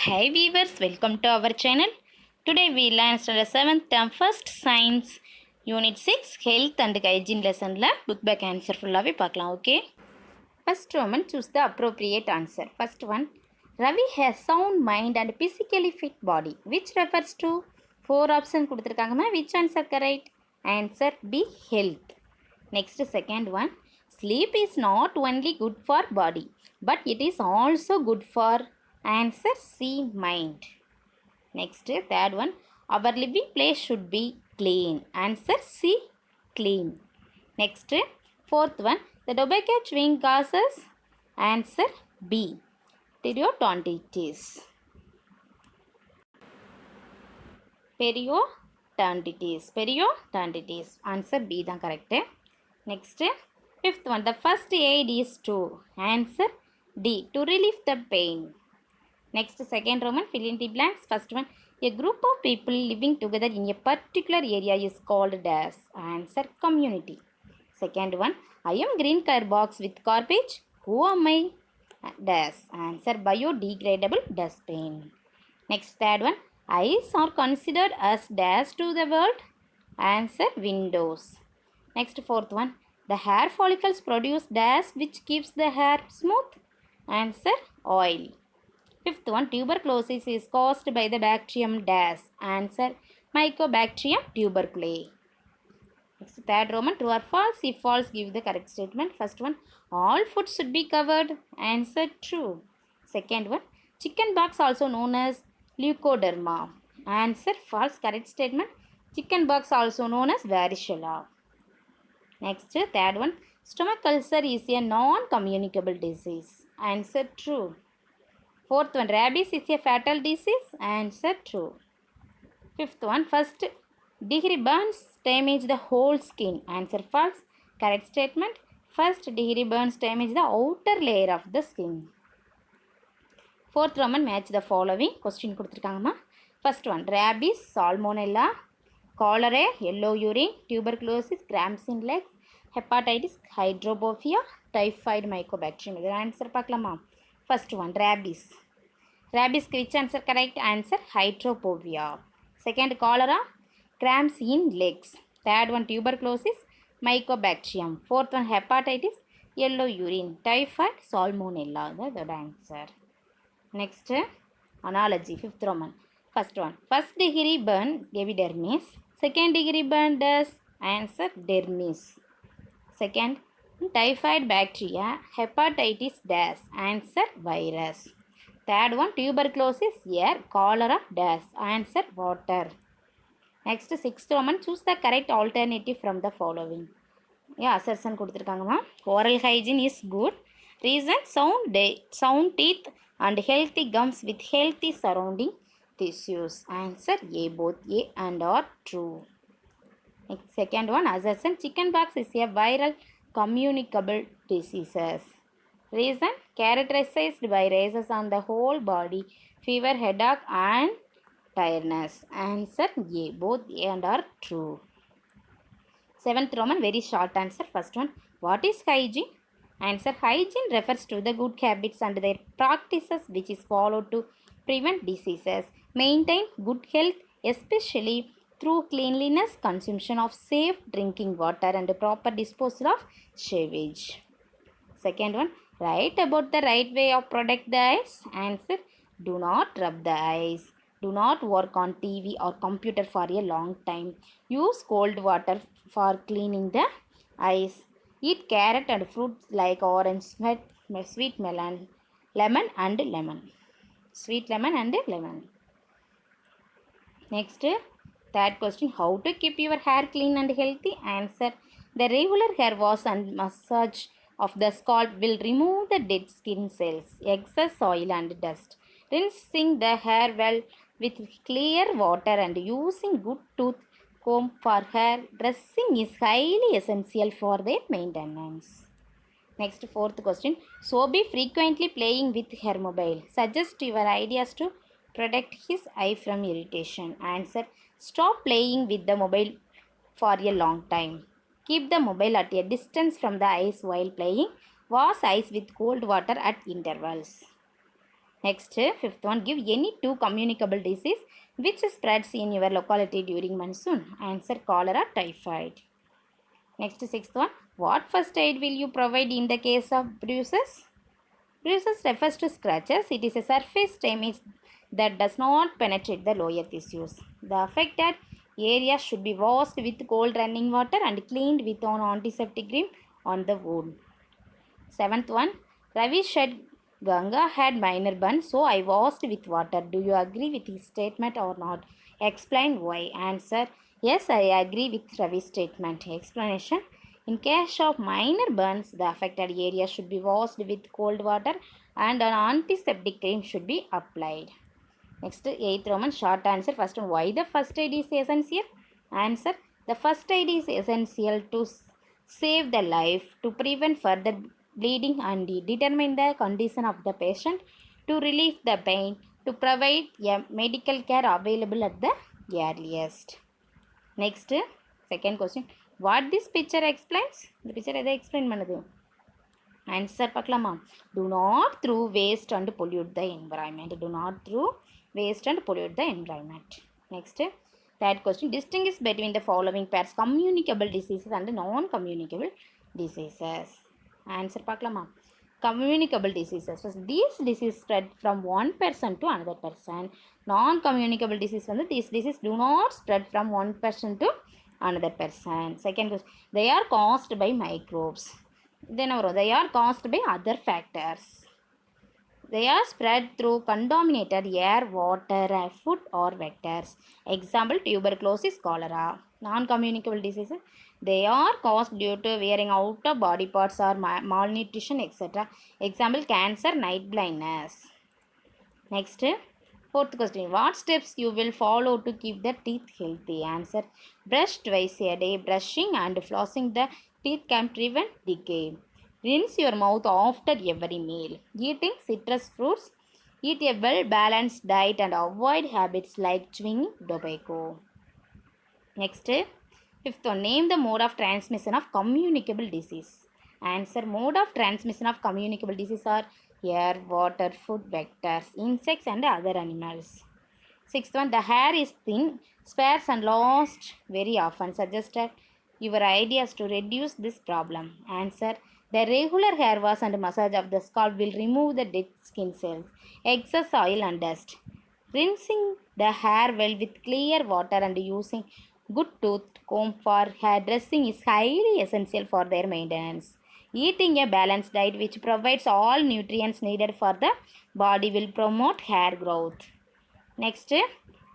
Hi viewers, welcome to our channel. Today we learn the 7th term first science unit 6 health and hygiene lesson la book back answer fullaவே பார்க்கலாம் okay. First Roman choose the appropriate answer. First one, Ravi has sound mind and physically fit body which refers to four options கொடுத்திருக்காங்கமா which answer correct? Answer B health. Next second one, sleep is not only good for body but it is also good for answer C mind. Next third one, our living place should be clean answer C clean. Next fourth one, the tobacco chewing causes answer B periodontitis. Periodontitis answer B தான் correct. Next fifth one, the first aid is to answer D to relieve the pain. Next second Roman, fill in the blanks. First one, a group of people living together in a particular area is called dash answer community. Second one, I am green color box with garbage, who am I? Dash answer biodegradable dustbin. Next third one, eyes are considered as dash to the world answer windows. Next fourth one, the hair follicles produce dash which keeps the hair smooth answer oil. Fifth one, tuberculosis is caused by the bacterium dash answer Mycobacterium tuberculosis. Next third Roman, true or false? If false, give the correct statement. First one, all food should be covered answer true. Second one, chicken pox also known as leukoderma answer false. Correct statement, chicken pox also known as varicella. Next third one, stomach ulcer is a non-communicable disease answer true. Fourth one, rabies is a fatal disease answer true. Fifth one, first degree burns damage the whole skin answer false. Correct statement, first degree burns damage the outer layer of the skin. Fourth Roman, match the following question கொடுத்திருக்காங்கம்மா. First one, rabies, salmonella, cholera, yellow urine, tuberculosis, cramps in legs, hepatitis, hydrophobia, typhoid, mycobacterium. இதோட answer பார்க்கலாமா? First one, rabies. Rabies which answer correct? Answer hydrophobia. Second, cholera, cramps in legs. Third one, tuberculosis, mycobacterium. Fourth one, hepatitis, yellow urine, typhoid, salmonella. That's the answer. Next, analogy. Fifth Roman. First one, first degree burn epidermis. Second degree burn does answer dermis. Second, typhoid bacteria, hepatitis dash answer virus. Third one, tuberculosis air, cholera dash answer water. Next sixth Roman, choose the correct alternative from the following. Yeah, assertion கொடுத்திருக்காங்கம்மா. Oral hygiene is good. Reason, sound teeth and healthy gums with healthy surrounding tissues. Answer A, both A and are true. Next, second one, assertion, chickenpox is a viral communicable diseases. Reason, characterized by rashes on the whole body, fever, headache and tiredness. Answer A, both A and are true. Seventh Roman, very short answer. First one, what is hygiene? Answer, hygiene refers to the good habits and their practices which is followed to prevent diseases, maintain good health, especially through cleanliness, consumption of safe drinking water and proper disposal of sewage. Second one, write about the right way of protect the eyes. Answer, do not rub the eyes. Do not work on TV or computer for a long time. Use cold water for cleaning the eyes. Eat carrot and fruits like orange, sweet melon, lemon and lemon. Sweet lemon and lemon. Next, third question, how to keep your hair clean and healthy? Answer, the regular hair wash and massage of the scalp will remove the dead skin cells, excess oil and dust. Rinsing the hair well with clear water and using good tooth comb for hair dressing is highly essential for their maintenance. Next, fourth question, so be frequently playing with her mobile. Suggest your ideas to protect his eye from irritation. Answer, stop playing with the mobile for a long time. Keep the mobile at a distance from the eyes while playing. Wash eyes with cold water at intervals. Next, fifth one, give any two communicable disease which spreads in your locality during monsoon. Answer, cholera, typhoid. Next, sixth one, what first aid will you provide in the case of bruises? Bruises refers to scratches. It is a surface damage that does not penetrate the lower tissues. The affected area should be washed with cold running water and cleaned with an antiseptic cream on the wound. Seventh one, Ravi said Ganga had minor burn, so I washed with water. Do you agree with his statement or not? Explain why. Answer, yes, I agree with Ravi's statement. Explanation, in case of minor burns, the affected area should be washed with cold water and an antiseptic cream should be applied. Next, eighth Roman, short answer. First one, why the first aid is essential? Answer, the first aid is essential to save the life, to prevent further bleeding and determine the condition of the patient, to relieve the pain, to provide a medical care available at the earliest. Next, second question, what this picture explains? The picture எதை explain பண்ணுது? Answer பார்க்கலாமா? Do not throw waste and pollute the environment. Do not throw waste and pollute the environment. Next, third question, distinguish between the following pairs, communicable diseases and non-communicable diseases. Answer பார்க்கலாமா? Communicable diseases. So, these diseases spread from one person to another person. Non-communicable disease வந்து these diseases do not spread from one person to another person. Second question, they are caused by microbes. Then they are caused by other factors. They are spread through contaminated air, water, food or vectors. Example, tuberculosis, cholera. Non-communicable diseases, they are caused due to wearing out of body parts or malnutrition, etc. Example, cancer, night blindness. Next, fourth question, what steps you will follow to keep the teeth healthy? Answer, brush twice a day. Brushing and flossing the teeth can prevent decay. Rinse your mouth after every meal. Eating citrus fruits. Eat a well-balanced diet and avoid habits like chewing tobacco. Next, fifth one, name the mode of transmission of communicable disease. Answer, mode of transmission of communicable disease are air, water, food, vectors, insects and other animals. Sixth one, the hair is thin, sparse and lost very often. Suggested your ideas to reduce this problem. Answer, the regular hair wash and massage of the scalp will remove the dead skin cells, excess oil and dust. Rinsing the hair well with clear water and using good tooth comb for hair dressing is highly essential for their maintenance. Eating a balanced diet which provides all nutrients needed for the body will promote hair growth. Next,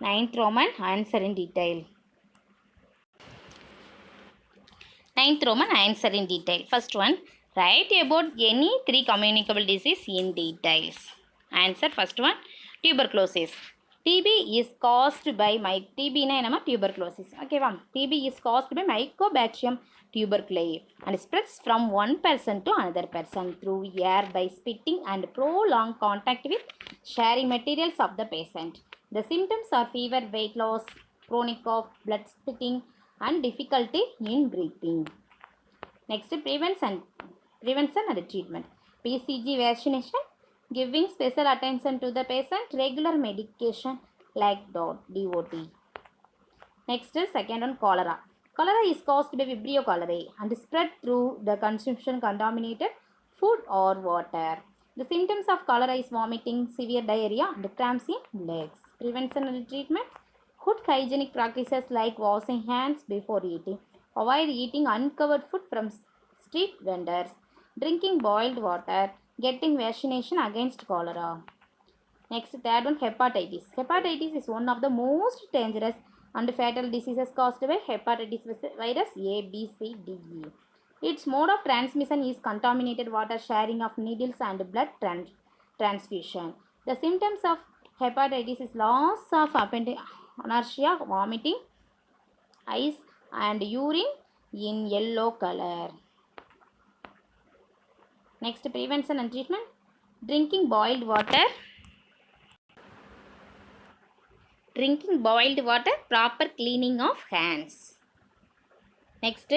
ninth Roman, answer in detail. Ninth Roman, answer in detail. First one, write about any three communicable disease in details. Answer, first one, tuberculosis. TB is caused by TB na enama tuberculosis. Okay, TB is caused by Mycobacterium tuberculosis and spreads from one person to another person through air by spitting and prolonged contact with sharing materials of the patient. The symptoms are fever, weight loss, chronic cough, blood spitting and difficulty in breathing. Next, prevention and treatment. PCG vaccination, giving special attention to the patient, regular medication like DOT. Next, second one, cholera. Cholera is caused by Vibrio cholerae and spread through the consumption contaminated food or water. The symptoms of cholera is vomiting, severe diarrhea and cramps in legs. Prevention and treatment, good hygienic practices like washing hands before eating. Avoid eating uncovered food from street vendors. Drinking boiled water. Getting vaccination against cholera. Next, third one, hepatitis. Hepatitis is one of the most dangerous and fatal diseases caused by hepatitis virus A, B, C, D, E. Its mode of transmission is contaminated water, sharing of needles and blood transfusion. The symptoms of hepatitis is loss of appetite, inertia, vomiting, eyes and urine in yellow color. Next, prevention and treatment. Drinking boiled water, proper cleaning of hands. Next,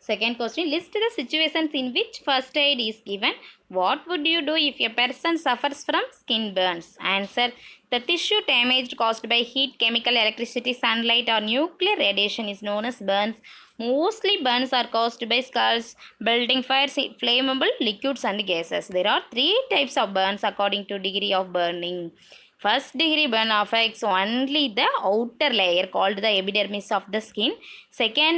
Second question, list the situations in which first aid is given. What would you do if a person suffers from skin burns? Answer, the tissue damage caused by heat, chemical, electricity, sunlight or nuclear radiation is known as burns. Mostly burns are caused by skulls, building fires, flammable liquids and gases. There are three types of burns according to degree of burning. First degree burn affects only the outer layer called the epidermis of the skin. Second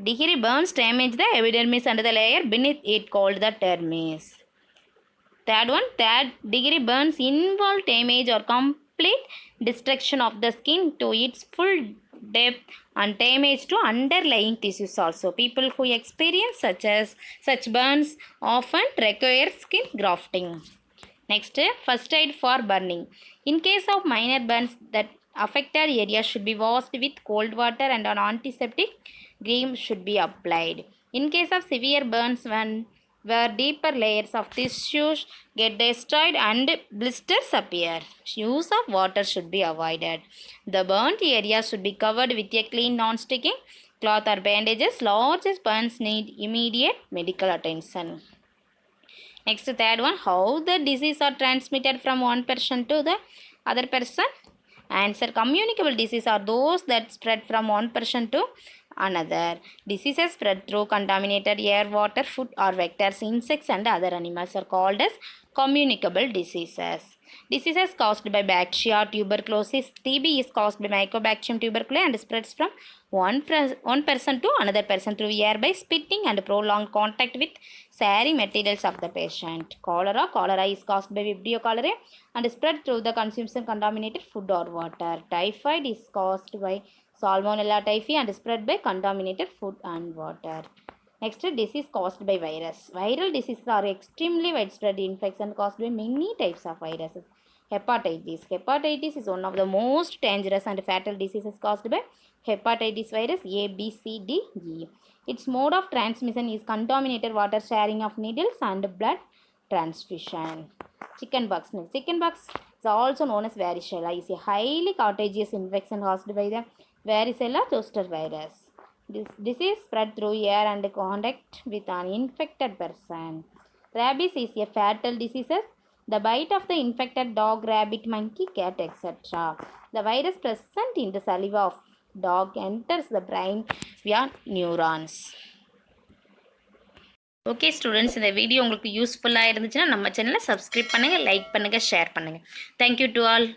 degree burns damage the epidermis and the layer beneath it called the dermis. Third degree burns involve damage or complete destruction of the skin to its full depth and damage to underlying tissues also. People who experience such burns often require skin grafting. Next, first aid for burning. In case of minor burns, that affected area should be washed with cold water and an antiseptic cream should be applied. In case of severe burns, where deeper layers of tissues get destroyed and blisters appear, use of water should be avoided. The burnt area should be covered with a clean non-sticking cloth or bandages. Large burns need immediate medical attention. Next, third one, how the disease are transmitted from one person to the other person. Answer, communicable disease are those that spread from one person to another. Diseases spread through contaminated air, water, food or vectors. Insects and other animals are called as communicable diseases. Diseases caused by bacteria, tuberculosis. TB is caused by Mycobacterium tuberculosis and spreads from one person to another person through air by spitting and prolonged contact with sharing materials of the patient. Cholera is caused by Vibrio cholerae and spread through the consumption contaminated food or water. Typhoid is caused by Salmonella typhi and spread by contaminated food and water. Next, disease caused by virus. Viral diseases are extremely widespread infection caused by many types of viruses. Hepatitis. Hepatitis is one of the most dangerous and fatal diseases caused by hepatitis virus A, B, C, D, E. Its mode of transmission is contaminated water, sharing of needles and blood transfusion. Chickenpox. Chickenpox is also known as varicella. Is a highly contagious infection caused by the varicella zoster virus. This disease spread through air and contact with an infected person. Rabies is a fatal disease. The bite of the infected dog, rabbit, monkey, cat, etc. The virus present in the saliva of dog enters the brain via neurons. Okay students, இந்த video உங்களுக்கு யூஸ்ஃபுல்லாக இருந்துச்சுன்னா நம்ம சேனலை subscribe பண்ணுங்கள், like பண்ணுங்கள், share பண்ணுங்கள். Thank you to all.